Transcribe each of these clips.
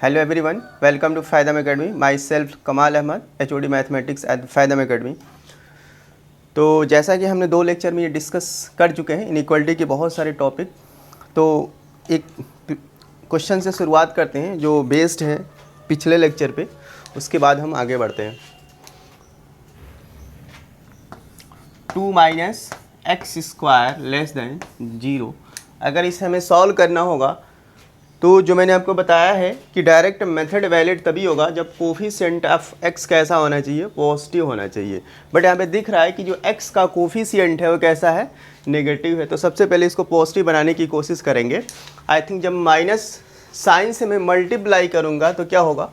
Hello everyone, welcome to Faidam Academy. Myself Kamal Ahmad, HOD Mathematics at Faidam Academy. तो जैसा कि हमने 2 lecture में ये डिस्कस कर चुके हैं इनइक्वालिटी के बहुत सारे टॉपिक, तो एक क्वेश्चन से शुरुआत करते हैं जो बेस्ड है पिछले लेक्चर पे, उसके बाद हम आगे बढ़ते हैं। 2 minus x square less than 0, अगर इसे हमें सॉल्व करना होगा तो जो मैंने आपको बताया है कि डायरेक्ट मेथड वैलिड तभी होगा जब कोफिशिएंट ऑफ एक्स कैसा होना चाहिए, पॉजिटिव होना चाहिए। बट यहाँ पे दिख रहा है कि जो एक्स का कोफिशिएंट है वो कैसा है, नेगेटिव है। तो सबसे पहले इसको पॉजिटिव बनाने की कोशिश करेंगे। आई थिंक जब माइनस साइन से मैं मल्टीप्लाई करूँगा तो क्या होगा,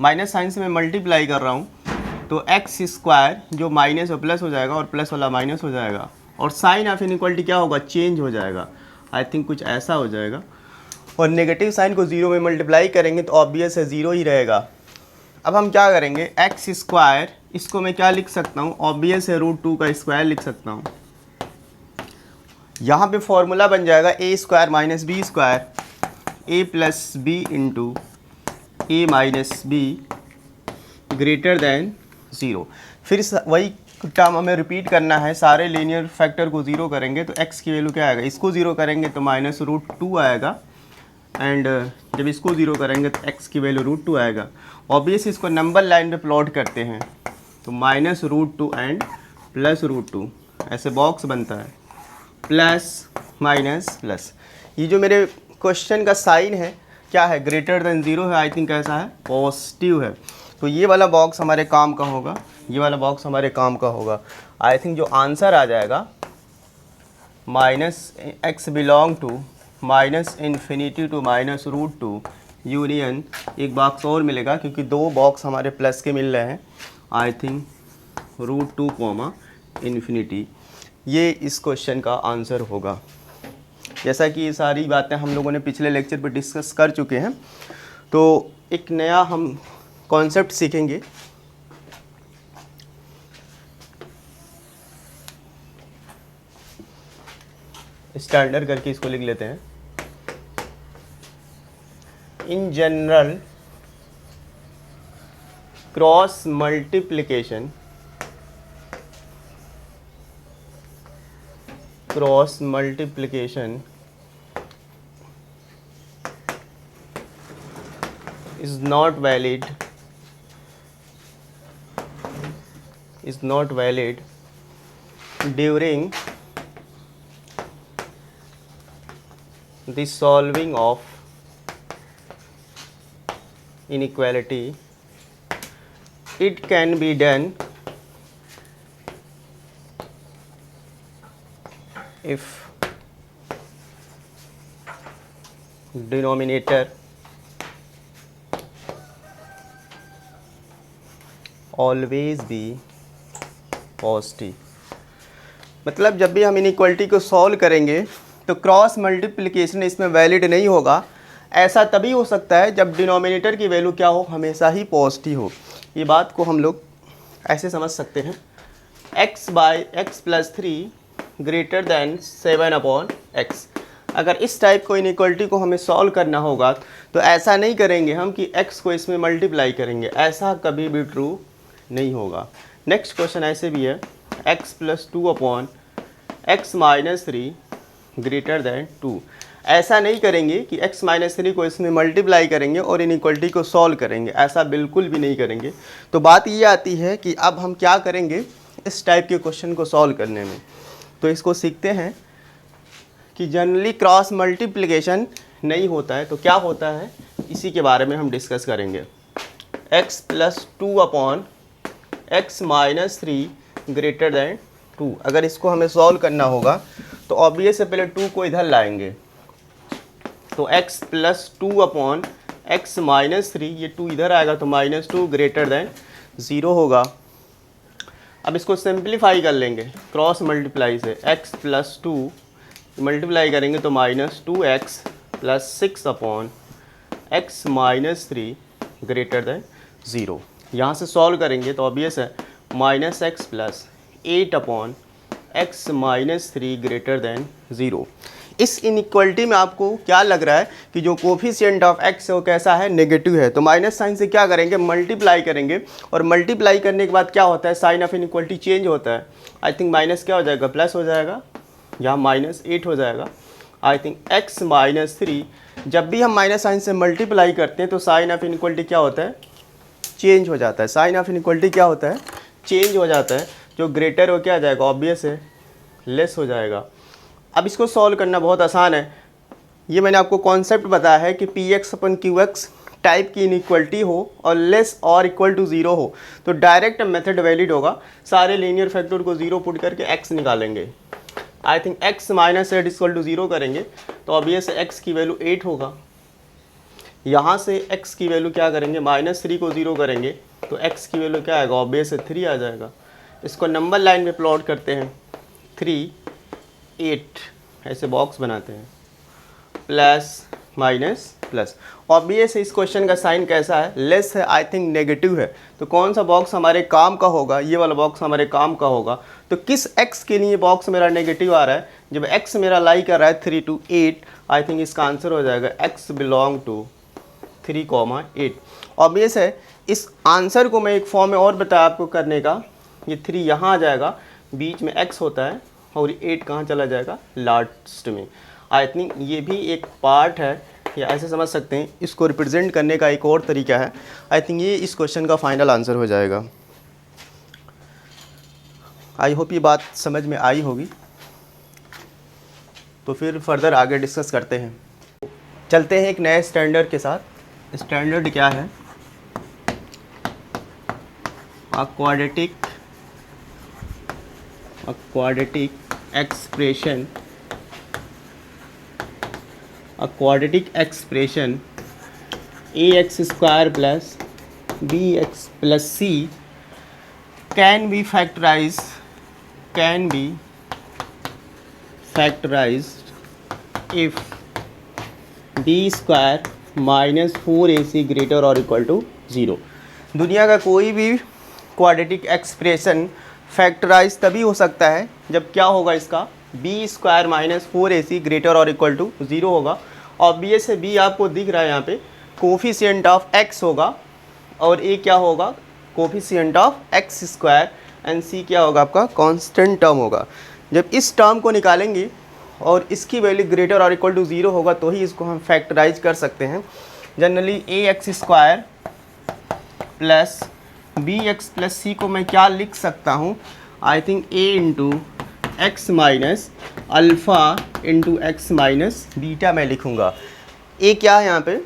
माइनस साइन से मैं मल्टीप्लाई कर रहा हूँ तो एक्स स्क्वायर जो माइनस और प्लस हो जाएगा और प्लस वाला माइनस हो जाएगा और साइन ऑफ इनइक्वालिटी क्या होगा, चेंज हो जाएगा। आई थिंक कुछ ऐसा हो जाएगा। और नेगेटिव साइन को 0 में मल्टीप्लाई करेंगे तो ऑब्वियस है 0 ही रहेगा। अब हम क्या करेंगे, एक्स स्क्वायर इसको मैं क्या लिख सकता हूँ, ऑब्वियस है √2 का स्क्वायर लिख सकता हूँ। यहाँ पे फॉर्मूला बन जाएगा A square minus B square, A plus B into A minus B greater than 0। फिर वही टर्म हमें रिपीट करना है, सारे लीनियर फैक्टर को 0 करेंगे तो x की वैल्यू क्या आएगा, इसको 0 करेंगे तो माइनस √2 आएगा, एंड जब इसको 0 करेंगे तो x की वैल्यू √2 आएगा। ऑब्वियस इसको नंबर लाइन पे प्लॉट करते हैं तो माइनस √2 एंड प्लस √2 ऐसे बॉक्स बनता है, प्लस माइनस प्लस। ये जो मेरे क्वेश्चन का साइन है क्या है, ग्रेटर देन 0 है। आई थिंक कैसा है, पॉजिटिव है। तो ये वाला बॉक्स हमारे काम का होगा, ये वाला बॉक्स हमारे काम का होगा। आई थिंक जो आंसर आ जाएगा minus X belong to minus infinity to minus √2 union, एक बॉक्स और मिलेगा क्योंकि 2 बॉक्स हमारे प्लस के मिल रहे हैं। आई थिंक √2 कॉमा इन्फिनिटी, ये इस क्वेश्चन का आंसर होगा। जैसा कि ये सारी बातें हम लोगों ने पिछले लेक्चर पर डिस्कस कर चुके हैं, तो एक नया हम कॉन्सेप्ट सीखेंगे। स्टैंडर्ड करके इसको लिख लेते हैं। In general cross multiplication is not valid during the solving of inequality. It can be done if denominator always be positive. मतलब जब भी हम इनइक्वालिटी को सॉल्व करेंगे तो क्रॉस मल्टीप्लिकेशन इसमें वैलिड नहीं होगा। ऐसा तभी हो सकता है जब डिनोमिनेटर की वैल्यू क्या हो, हमेशा ही पॉजिटिव हो। ये बात को हम लोग ऐसे समझ सकते हैं, x/x+3 ग्रेटर दैन 7/x। अगर इस टाइप को इनइक्वालिटी को हमें सॉल्व करना होगा तो ऐसा नहीं करेंगे हम कि x को इसमें मल्टीप्लाई करेंगे, ऐसा कभी भी ट्रू नहीं होगा। नेक्स्ट क्वेश्चन ऐसे भी है, x+2/x-3 ग्रेटर दैन 2। ऐसा नहीं करेंगे कि x-3 को इसमें मल्टीप्लाई करेंगे और इनइक्वालिटी को सॉल्व करेंगे, ऐसा बिल्कुल भी नहीं करेंगे। तो बात ये आती है कि अब हम क्या करेंगे इस टाइप के क्वेश्चन को सॉल्व करने में। तो इसको सीखते हैं कि जनरली क्रॉस मल्टीप्लिकेशन नहीं होता है तो क्या होता है, इसी के बारे में हम डिस्कस करेंगे। x+2/x-3 ग्रेटर दैन 2, अगर इसको हमें सॉल्व करना होगा तो ऑब्वियस से पहले 2 को इधर लाएंगे तो x+2/x-3, ये 2 इधर आएगा तो -2 ग्रेटर दैन 0 होगा। अब इसको सिंप्लीफाई कर लेंगे क्रॉस मल्टीप्लाई से, x+2 मल्टीप्लाई करेंगे तो -2x + 6/x-3 ग्रेटर दैन 0। यहाँ से सॉल्व करेंगे तो ऑब्वियस है -x + 8/x-3 ग्रेटर दैन 0। इस इनइक्वलिटी में आपको क्या लग रहा है कि जो कोफिशिएंट ऑफ एक्स है वो कैसा है, नेगेटिव है, तो माइनस साइन से क्या करेंगे, मल्टीप्लाई करेंगे, और मल्टीप्लाई करने के बाद क्या होता है, साइन ऑफ इनइक्वलिटी चेंज होता है। आई थिंक माइनस क्या हो जाएगा, प्लस हो जाएगा, यहाँ -8 हो जाएगा। आई थिंक x -3, जब भी हम माइनस साइन से मल्टीप्लाई करते हैं तो साइन ऑफ इनइक्वलिटी क्या होता है, चेंज हो जाता है। साइन ऑफ इनइक्वलिटी क्या होता है, चेंज हो जाता है। जो ग्रेटर हो क्या आ जाएगा, ऑब्वियस है, लेस हो जाएगा। अब इसको सॉल्व करना बहुत आसान है। ये मैंने आपको कॉन्सेप्ट बताया है कि px/qx टाइप की इनइक्वलिटी हो और लेस और इक्वल टू 0 हो तो डायरेक्ट मेथड वैलिड होगा। सारे लीनियर फैक्टर को 0 पुट करके x निकालेंगे। आई थिंक x -8 = 0 करेंगे तो ऑब्वियस x की वैल्यू 8 होगा। यहाँ से x की वैल्यू क्या करेंगे, -3 को 0 करेंगे तो x की वैल्यू क्या आएगा, ऑब्वियस 3 आ जाएगा। इसको नंबर लाइन में प्लॉट करते हैं, 3 8 ऐसे बॉक्स बनाते हैं, प्लस माइनस प्लस। ऑब्वियस इस क्वेश्चन का साइन कैसा है, लेस है, आई थिंक नेगेटिव है। तो कौन सा बॉक्स हमारे काम का होगा, ये वाला बॉक्स हमारे काम का होगा। तो किस x के लिए बॉक्स मेरा नेगेटिव आ रहा है, जब x मेरा लाई कर रहा है 3 to 8, आई थिंक इसका आंसर हो जाएगा x बिलोंग टू 3, 8। ऑब्वियस है इस आंसर को मैं एक फॉर्म में और बताया आपको करने का, ये 3 यहाँ आ जाएगा, बीच में x होता है और 8 कहाँ चला जाएगा, लास्ट में। आई थिंक ये भी एक पार्ट है, या ऐसे समझ सकते हैं, इसको रिप्रेजेंट करने का एक और तरीका है। आई थिंक ये इस क्वेश्चन का फाइनल आंसर हो जाएगा। आई होप ये बात समझ में आई होगी। तो फिर फर्दर आगे डिस्कस करते हैं। चलते हैं एक नए स्टैंडर्ड के साथ। स्टैंडर्ड क्या है, quadratic expression, quadratic expression ax² plus bx plus c can be factorized if b² minus 4ac greater or equal to 0। दुनिया का कोई भी क्वाड्रेटिक एक्सप्रेशन फैक्टराइज तभी हो सकता है जब क्या होगा, इसका b² माइनस 4ac ग्रेटर और इक्वल टू 0 होगा। ऑब्वियस है b आपको दिख रहा है यहाँ पे, कोफिशिएंट ऑफ x होगा, और a क्या होगा, coefficient of x², and c क्या होगा आपका, कांस्टेंट टर्म होगा। जब इस टर्म को निकालेंगे और इसकी वैल्यू ग्रेटर और इक्वल टू 0 होगा तो ही इसको हम फैक्टराइज कर सकते हैं। Generally ax² plus bx plus c को मैं क्या लिख सकता हूँ, I think a into x minus alpha into x minus beta मैं लिखूँगा। ए क्या है यहाँ पे,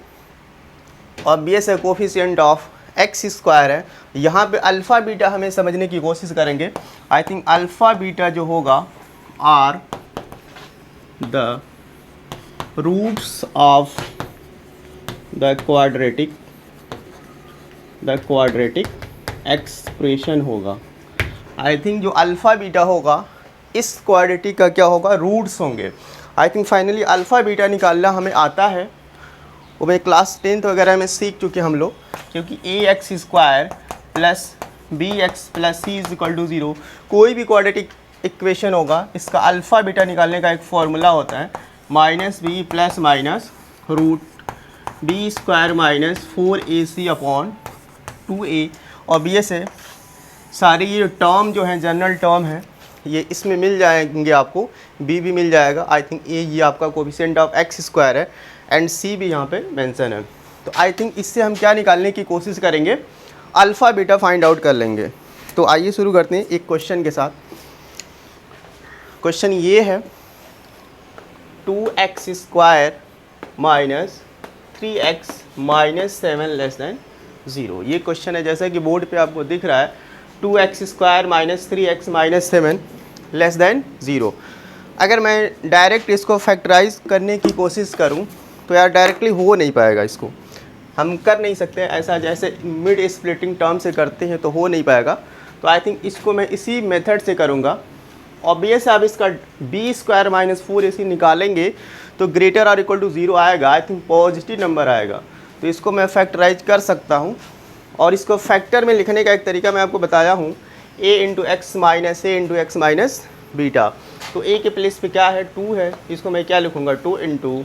ऑब्वियस है कोफिशिएंट ऑफ x² है। यहाँ पे अल्फ़ा बीटा हमें समझने की कोशिश करेंगे। आई थिंक अल्फ़ा बीटा जो होगा are the roots of the quadratic expression होगा। आई थिंक जो अल्फ़ा बीटा होगा इस क्वाड्रेटिक का क्या होगा, रूट्स होंगे। I think finally alpha beta निकालना हमें आता है, वो मैं क्लास 10th वगैरह में सीख चुके हम लोग, क्योंकि ax² plus bx plus c = 0 कोई भी क्वाड्रेटिक इक्वेशन होगा, इसका अल्फ़ा बीटा निकालने का एक फॉर्मूला होता है -b plus minus root b² minus 4ac upon 2a। Obvious है सारी ये टर्म जो है जनरल टर्म है, ये इसमें मिल जाएंगे आपको, b भी मिल जाएगा। आई थिंक a ये आपका कोफिशिएंट ऑफ x² है एंड c भी यहाँ पे मेंशन है। तो आई थिंक इससे हम क्या निकालने की कोशिश करेंगे, अल्फ़ा बीटा फाइंड आउट कर लेंगे। तो आइए शुरू करते हैं एक क्वेश्चन के साथ। क्वेश्चन ये है 2x² माइनस 3x माइनस 7 <0। ये क्वेश्चन है जैसा कि बोर्ड पे आपको दिख रहा है, 2x² माइनस 3x माइनस 7 <0। अगर मैं डायरेक्ट इसको फैक्टराइज करने की कोशिश करूं तो यार डायरेक्टली हो नहीं पाएगा, इसको हम कर नहीं सकते ऐसा, जैसे मिड स्प्लिटिंग टर्म से करते हैं तो हो नहीं पाएगा। तो आई थिंक इसको मैं इसी मेथड से करूंगा। ऑब्वियस आप इसका b² माइनस 4ac निकालेंगे तो ग्रेटर और इक्वल टू 0 आएगा। आई थिंक पॉजिटिव नंबर आएगा, तो इसको मैं फैक्टराइज कर सकता हूँ। और इसको फैक्टर में लिखने का एक तरीका मैं आपको बताया हूँ, a into x minus beta. तो ए के प्लेस पे क्या है, 2 है, इसको मैं क्या लिखूँगा, 2 into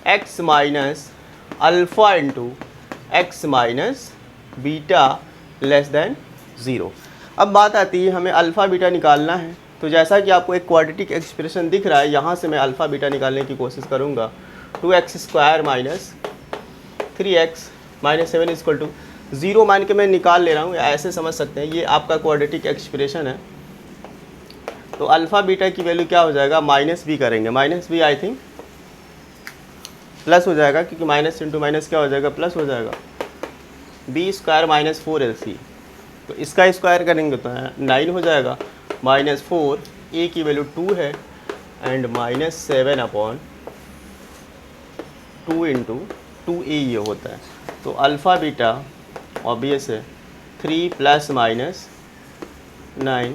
x minus alpha into x minus beta less than 0। अब बात आती है हमें अल्फ़ा बीटा निकालना है, तो जैसा कि आपको एक क्वाड्रेटिक एक्सप्रेशन दिख रहा है, यहाँ से मैं अल्फ़ा बीटा निकालने की कोशिश करूँगा। 2x square minus 3x minus 7 equal to 0 मान के मैं निकाल ले रहा हूँ, ऐसे समझ सकते हैं, ये आपका क्वाड्रेटिक एक्सप्रेशन है। तो अल्फ़ा बीटा की वैल्यू क्या हो जाएगा, माइनस बी करेंगे, minus B I think plus हो जाएगा, क्योंकि माइनस इंटू माइनस क्या हो जाएगा, प्लस हो जाएगा। बी स्क्वायर माइनस 4ac, तो इसका स्क्वायर करेंगे तो 9 हो जाएगा, माइनस 4, ए की वैल्यू 2 है, and minus 7 upon 2 into 2a ये होता है। तो अल्फ़ा बीटा ऑब्वियस है 3 प्लस माइनस 9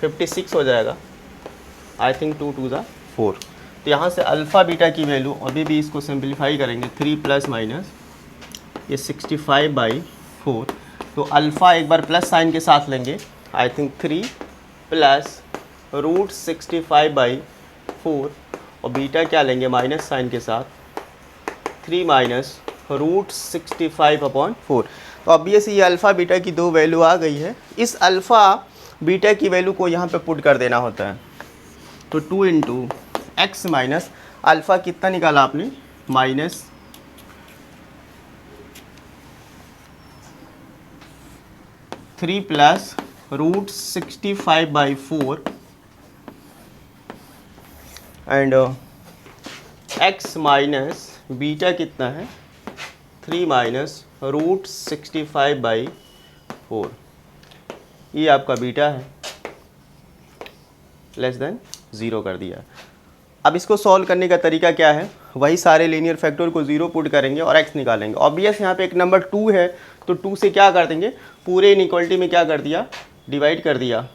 56 हो जाएगा, आई थिंक 2 2 ज़ा 4। तो यहाँ से अल्फ़ा बीटा की वैल्यू अभी भी इसको सिंप्लीफाई करेंगे, 3 प्लस माइनस ये 65/4। तो अल्फ़ा एक बार प्लस साइन के साथ लेंगे, आई थिंक 3 प्लस रूट 65/4, और बीटा क्या लेंगे, माइनस साइन के साथ 3 माइनस रूट 65/4। तो ऑब्वियसली ये अल्फ़ा बीटा की दो वैल्यू आ गई है। इस अल्फ़ा बीटा की वैल्यू को यहाँ पे पुट कर देना होता है। तो 2 इंटू एक्स माइनस अल्फ़ा कितना निकाला आपने, minus 3 plus root 65/4 and X minus beta कितना है, 3 माइनस रूट 65/4, ये आपका बीटा है, लेस देन 0 कर दिया। अब इसको सॉल्व करने का तरीका क्या है, वही सारे लीनियर फैक्टर को 0 पुट करेंगे और x निकालेंगे। ऑब्वियस यहाँ पे एक नंबर 2 है, तो 2 से क्या कर देंगे, पूरे इनइक्वालिटी में क्या कर दिया, डिवाइड कर दिया।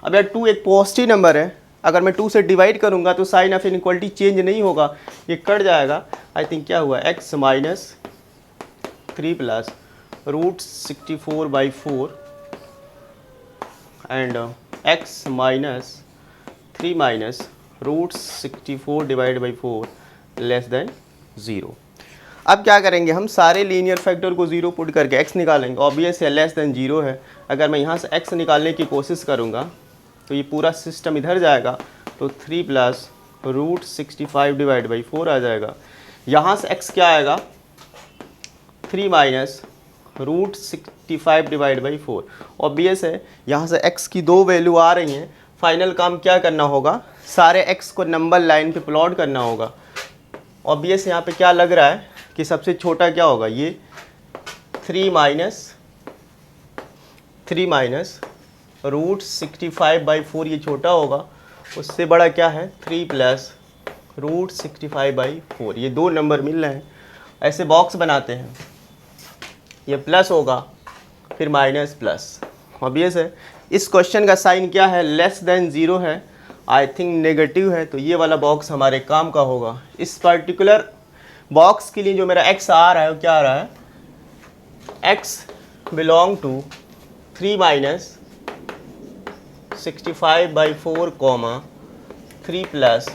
अब यार 2 एक पॉजिटिव नंबर है, अगर मैं 2 से डिवाइड करूँगा तो साइन ऑफ इनइक्वालिटी चेंज नहीं होगा, ये कट जाएगा। आई थिंक क्या हुआ, x minus 3 plus root 64/4 and x minus 3 minus root 64/4 less than 0। अब क्या करेंगे, हम सारे लीनियर फैक्टर को 0 पुट करके x निकालेंगे। ऑब्वियस है लेस देन 0 है, अगर मैं यहाँ से x निकालने की कोशिश करूँगा तो ये पूरा सिस्टम इधर जाएगा, तो 3 प्लस रूट 65/4 आ जाएगा। यहाँ से x क्या आएगा, 3 माइनस रूट 65/4। ऑब्वियस है यहाँ से x की दो वैल्यू आ रही हैं, फाइनल काम क्या करना होगा, सारे x को नंबर लाइन पे प्लॉट करना होगा। ऑब्वियस यहाँ पे क्या लग रहा है कि सबसे छोटा क्या होगा, ये 3 माइनस रूट 65/4 ये छोटा होगा, उससे बड़ा क्या है 3 प्लस रूट 65/4, ये दो नंबर मिल रहे हैं। ऐसे बॉक्स बनाते हैं, ये प्लस होगा फिर माइनस प्लस। ऑब्वियस है इस क्वेश्चन का साइन क्या है, लेस देन 0 है, आई थिंक नेगेटिव है, तो ये वाला बॉक्स हमारे काम का होगा। इस पर्टिकुलर बॉक्स के लिए जो मेरा x आ रहा है वो क्या आ रहा है, x belong to 3 minus 65/4 comma 3 plus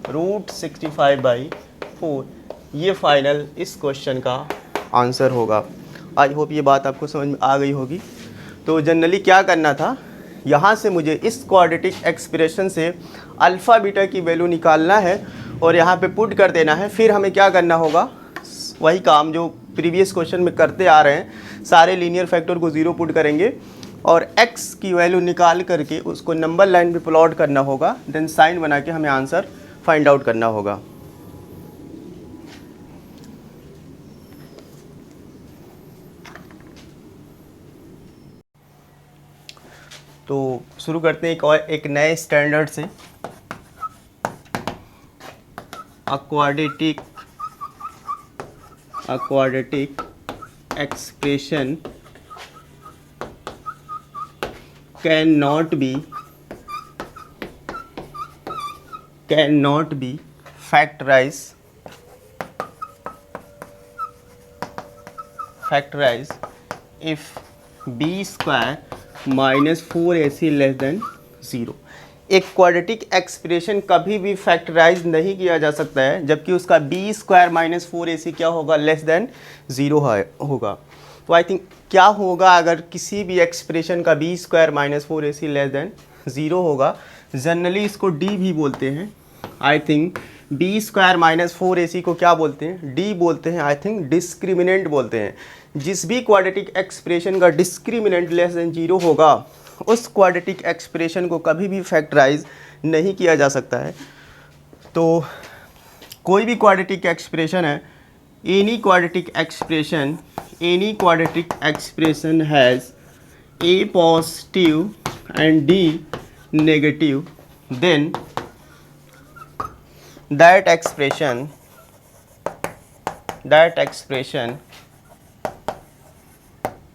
root 65/4, ये फाइनल इस क्वेश्चन का आंसर होगा। आई होप ये बात आपको समझ में आ गई होगी। तो जनरली क्या करना था, यहाँ से मुझे इस क्वाड्रेटिक एक्सप्रेशन से अल्फ़ा बीटा की वैल्यू निकालना है और यहाँ पे पुट कर देना है। फिर हमें क्या करना होगा, वही काम जो प्रीवियस क्वेश्चन में करते आ रहे हैं, सारे लीनियर फैक्टर को 0 पुट करेंगे और x की वैल्यू निकाल करके उसको नंबर लाइन पे प्लॉट करना होगा, देन साइन बना के हमें आंसर फाइंड आउट करना होगा। तो शुरू करते हैं एक नए स्टैंडर्ड से, quadratic expression can not be factorise factorise if B square minus 4ac less than 0। एक क्वाड्रेटिक एक्सप्रेशन कभी भी फैक्टराइज नहीं किया जा सकता है जबकि उसका बी स्क्वायर माइनस 4ac क्या होगा, लेस देन 0 होगा। तो आई थिंक क्या होगा अगर किसी भी एक्सप्रेशन का B square minus 4ac less than 0 होगा, जनरली इसको डी भी बोलते हैं। I think B square minus 4ac को क्या बोलते हैं, डी बोलते हैं। आई थिंक डिस्क्रिमिनेंट बोलते हैं। जिस भी क्वाड्रेटिक एक्सप्रेशन का डिस्क्रिमिनेंट लेस देन 0 होगा उस क्वाड्रेटिक एक्सप्रेशन को कभी भी फैक्टराइज नहीं किया जा सकता है। तो कोई भी क्वाड्रेटिक एक्सप्रेशन है, any quadratic expression has a positive and D negative, then that expression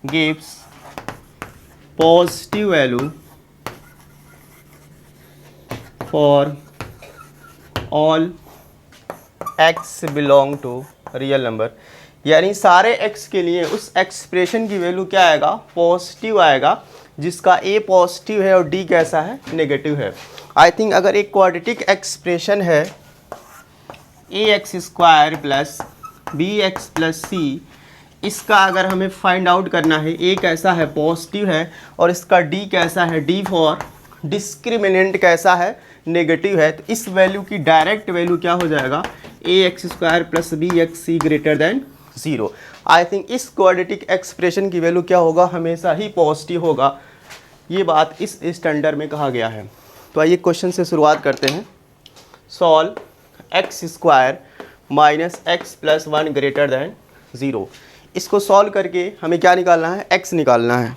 gives positive value for all x belong to real number। यानी सारे x के लिए उस एक्सप्रेशन की वैल्यू क्या आएगा, पॉजिटिव आएगा, जिसका a पॉजिटिव है और d कैसा है, नेगेटिव है। आई थिंक अगर एक क्वाड्रेटिक एक्सप्रेशन है ax square plus bx plus c, इसका अगर हमें फाइंड आउट करना है, a कैसा है, पॉजिटिव है, और इसका d कैसा है, d फॉर डिस्क्रिमिनेंट कैसा है, नेगेटिव है, तो इस वैल्यू की डायरेक्ट वैल्यू क्या हो जाएगा, ax square plus bxc greater than 0। I think इस क्वाड्रेटिक एक्सप्रेशन की वैल्यू क्या होगा, हमेशा ही पॉजिटिव होगा। ये बात इस स्टैंडर्ड में कहा गया है। तो आइए क्वेश्चन से शुरुआत करते हैं। Solve x square minus x plus 1 greater than 0। इसको सॉल्व करके हमें क्या निकालना है, x निकालना है।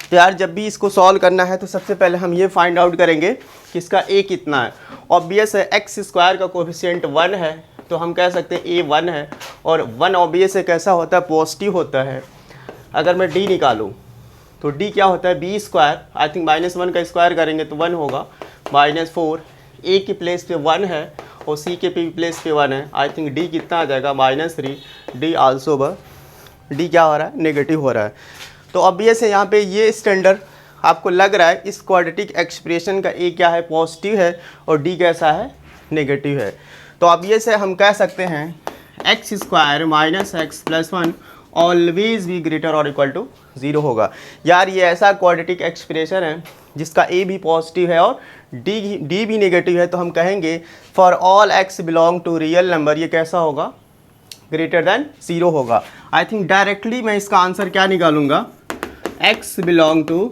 तो यार जब भी इसको सॉल्व करना है तो सबसे पहले हम ये फाइंड आउट करेंगे कि इसका a कितना है। ऑब्वियस है एक्स स्क्वायर का कोफिशिएंट 1 है, तो हम कह सकते हैं a 1 है, और 1 ऑब्वियस है कैसा होता है, पॉजिटिव होता है। अगर मैं d निकालूँ तो d क्या होता है, b स्क्वायर, आई थिंक -1 का स्क्वायर करेंगे तो 1 होगा, -4, a की प्लेस पे 1 है और c के प्लेस पे 1 है। आई थिंक d कितना आ जाएगा, -3, d आल्सो d क्या हो रहा है, नेगेटिव हो रहा है। तो ऑब्वियस है यहाँ पे ये स्टैंडर्ड आपको लग रहा है इस क्वाड्रेटिक एक्सप्रेशन का a क्या है, पॉजिटिव है, और d कैसा है, नेगेटिव है। तो ऑब्वियस है हम कह सकते हैं x square minus x plus 1 always भी ग्रेटर और इक्वल टू 0 होगा। यार ये ऐसा क्वाड्रेटिक एक्सप्रेशन है जिसका a भी पॉजिटिव है और d भी नेगेटिव है, तो हम कहेंगे for all x belong to real number, ये कैसा होगा, ग्रेटर देन 0 होगा। आई थिंक डायरेक्टली मैं इसका आंसर क्या निकालूंगा, x belong to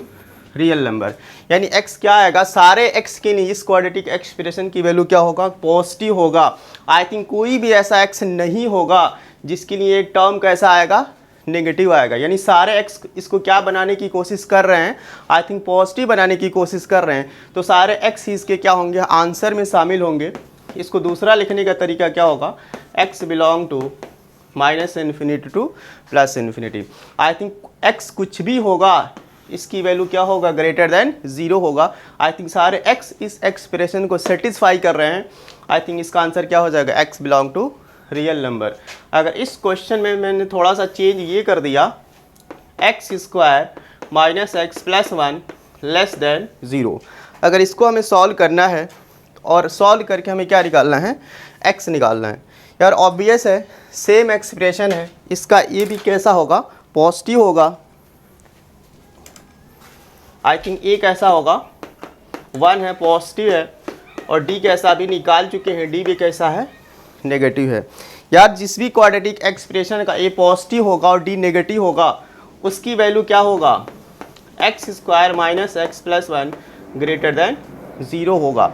real number, यानी x क्या आएगा, सारे x के लिए इस क्वाड्रेटिक एक्सप्रेशन की वैल्यू क्या होगा, पॉजिटिव होगा। आई थिंक कोई भी ऐसा x नहीं होगा जिसके लिए एक टर्म कैसा आएगा, नेगेटिव आएगा। यानी सारे x इसको क्या बनाने की कोशिश कर रहे हैं, आई थिंक पॉजिटिव बनाने की कोशिश कर रहे हैं, तो सारे x ही इसके क्या होंगे, आंसर में शामिल होंगे। इसको दूसरा लिखने का तरीका क्या होगा, x belong to -∞ to +∞। I think x कुछ भी होगा इसकी वैल्यू क्या होगा, ग्रेटर देन 0 होगा। आई थिंक सारे x इस एक्सप्रेशन को सेटिस्फाई कर रहे हैं। आई थिंक इसका आंसर क्या हो जाएगा, x belong to real number. अगर इस क्वेश्चन में मैंने थोड़ा सा चेंज ये कर दिया, x square minus x plus 1 less than 0, अगर इसको हमें सॉल्व करना है और सॉल्व करके हमें क्या निकालना है, x निकालना है। यार ऑब्वियस है सेम एक्सप्रेशन है, इसका ये भी कैसा होगा, पॉजिटिव होगा। आई थिंक a कैसा होगा, 1 है, पॉजिटिव है, और d कैसा अभी निकाल चुके हैं, d भी कैसा है, नेगेटिव है। यार जिस भी क्वाड्रेटिक एक्सप्रेशन का a पॉजिटिव होगा और d नेगेटिव होगा, उसकी वैल्यू क्या होगा, x square minus x plus 1 greater than 0 होगा।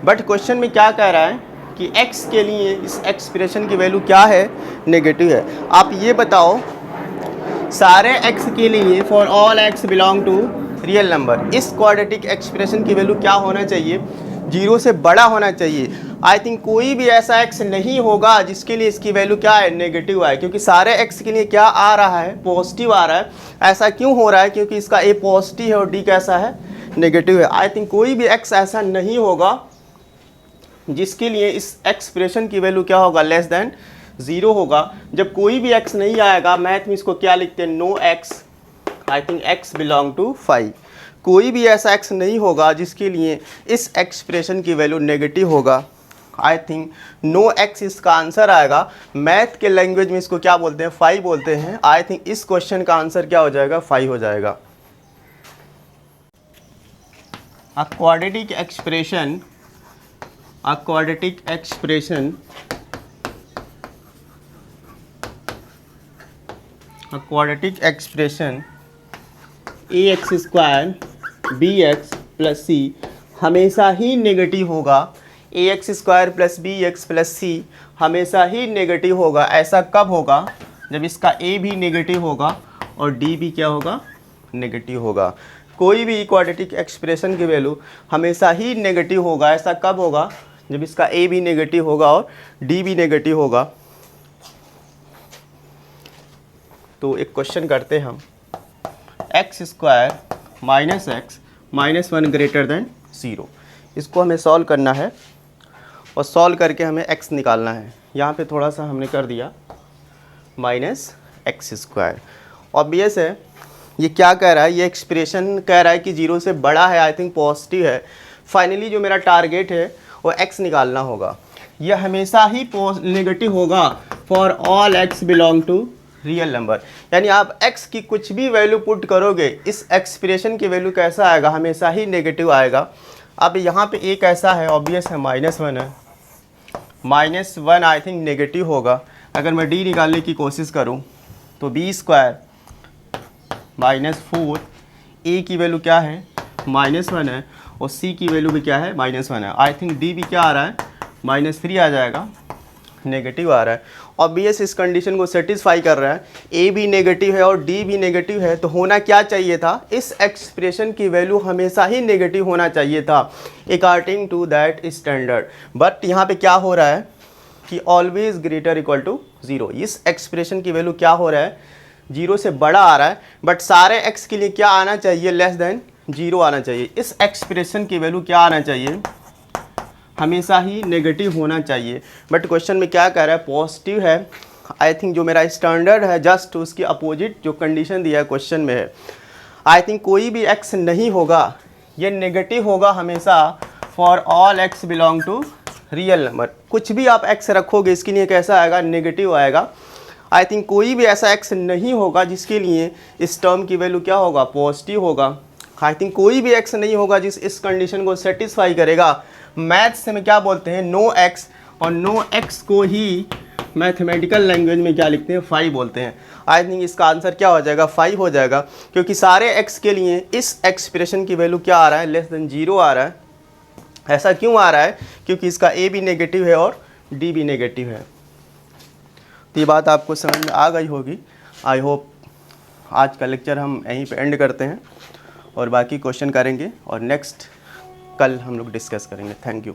बट क्वेश्चन में क्या कह रहा है कि x के लिए इस एक्सप्रेशन की वैल्यू क्या है, नेगेटिव है। आप ये बताओ सारे x के लिए for all x belong to real number, इस क्वाड्रेटिक एक्सप्रेशन की वैल्यू क्या होना चाहिए, 0 से बड़ा होना चाहिए। आई थिंक कोई भी ऐसा x नहीं होगा जिसके लिए इसकी वैल्यू क्या है, नेगेटिव है, क्योंकि सारे x के लिए क्या आ रहा है, पॉजिटिव आ रहा है। ऐसा क्यों हो रहा है, क्योंकि इसका a पॉजिटिव है और d कैसा है, नेगेटिव है। आई थिंक कोई भी x ऐसा नहीं होगा जिसके लिए इस एक्सप्रेशन की वैल्यू क्या होगा, लेस देन 0 होगा। जब कोई भी x नहीं आएगा, मैथ में इसको क्या लिखते हैं, no x, I think x belong to 5। कोई भी ऐसा x नहीं होगा जिसके लिए इस एक्सप्रेशन की वैल्यू नेगेटिव होगा, आई थिंक नो x इसका आंसर आएगा। मैथ के लैंग्वेज में इसको क्या बोलते हैं, 5 बोलते हैं। आई थिंक इस क्वेश्चन का आंसर क्या हो जाएगा, 5 हो जाएगा। A quadratic expression ax square bx plus c हमेशा ही नेगेटिव होगा। ax square plus bx plus c हमेशा ही नेगेटिव होगा। ऐसा कब होगा, जब इसका a भी नेगेटिव होगा और d भी क्या होगा, नेगेटिव होगा। कोई भी क्वाड्रेटिक एक्सप्रेशन की वैल्यू हमेशा ही नेगेटिव होगा। ऐसा कब होगा, जब इसका a भी नेगेटिव होगा और d भी नेगेटिव होगा। तो एक क्वेश्चन करते हैं हम, x square minus x minus 1 greater than 0। इसको हमें सॉल्व करना है और सॉल्व करके हमें x निकालना है। यहाँ पे थोड़ा सा हमने कर दिया माइनस एक्स स्क्वायर। ऑब्वियस है ये क्या कह रहा है, ये एक्सप्रेशन कह रहा है कि 0 से बड़ा है, आई थिंक पॉजिटिव है। फाइनली जो मेरा टारगेट है वो x निकालना होगा। यह हमेशा ही नेगेटिव होगा for all x belong to real number. यानी आप x की कुछ भी वैल्यू पुट करोगे, इस एक्सप्रेशन की वैल्यू कैसा आएगा, हमेशा ही नेगेटिव आएगा। अब यहाँ पे एक ऐसा है, ऑब्वियस है -1 है, -1 आई थिंक नेगेटिव होगा। अगर मैं d निकालने की कोशिश करूँ तो b स्क्वायर -4, a की वैल्यू क्या है, -1 है और c की वैल्यू भी क्या है, -1 है। आई थिंक d भी क्या आ रहा है, -3 आ जाएगा, नेगेटिव आ रहा है। ऑब्वियस इस कंडीशन को सेटिस्फाई कर रहा है, a भी नेगेटिव है और d भी नेगेटिव है। तो होना क्या चाहिए था, इस एक्सप्रेशन की वैल्यू हमेशा ही नेगेटिव होना चाहिए था according to that standard. But यहाँ पे क्या हो रहा है कि ऑलवेज ग्रेटर इक्वल टू 0। इस एक्सप्रेशन की वैल्यू क्या हो रहा है, 0 से बड़ा आ रहा है। बट सारे x के लिए क्या आना चाहिए, लेस देन 0 आना चाहिए। इस एक्सप्रेशन की वैल्यू क्या आना चाहिए, हमेशा ही नेगेटिव होना चाहिए। बट क्वेश्चन में क्या कह रहा है, पॉजिटिव है। आई थिंक जो मेरा स्टैंडर्ड है जस्ट उसकी अपोजिट जो कंडीशन दिया है क्वेश्चन में है। आई थिंक कोई भी x नहीं होगा, ये नेगेटिव होगा हमेशा for all x belong to real number. कुछ भी आप x रखोगे इसके लिए कैसा आएगा, नेगेटिव आएगा। आई थिंक कोई भी ऐसा x नहीं होगा जिसके लिए इस टर्म की वैल्यू क्या होगा, पॉजिटिव होगा। आई थिंक कोई भी x नहीं होगा जिस इस कंडीशन को सेटिस्फाई करेगा। मैथ्स में क्या बोलते हैं, नो x, और नो x को ही मैथमेटिकल लैंग्वेज में क्या लिखते हैं, 5 बोलते हैं। आई थिंक इसका आंसर क्या हो जाएगा, 5 हो जाएगा, क्योंकि सारे x के लिए इस एक्सप्रेशन की वैल्यू क्या आ रहा है, लेस देन 0 आ रहा है। ऐसा क्यों आ रहा है, क्योंकि इसका a भी नेगेटिव है और d भी नेगेटिव है। तो ये बात आपको समझ में आ गई होगी। आई होप आज का लेक्चर हम यहीं पे एंड करते हैं और बाकी क्वेश्चन करेंगे और नेक्स्ट कल हम लोग डिस्कस करेंगे। Thank you.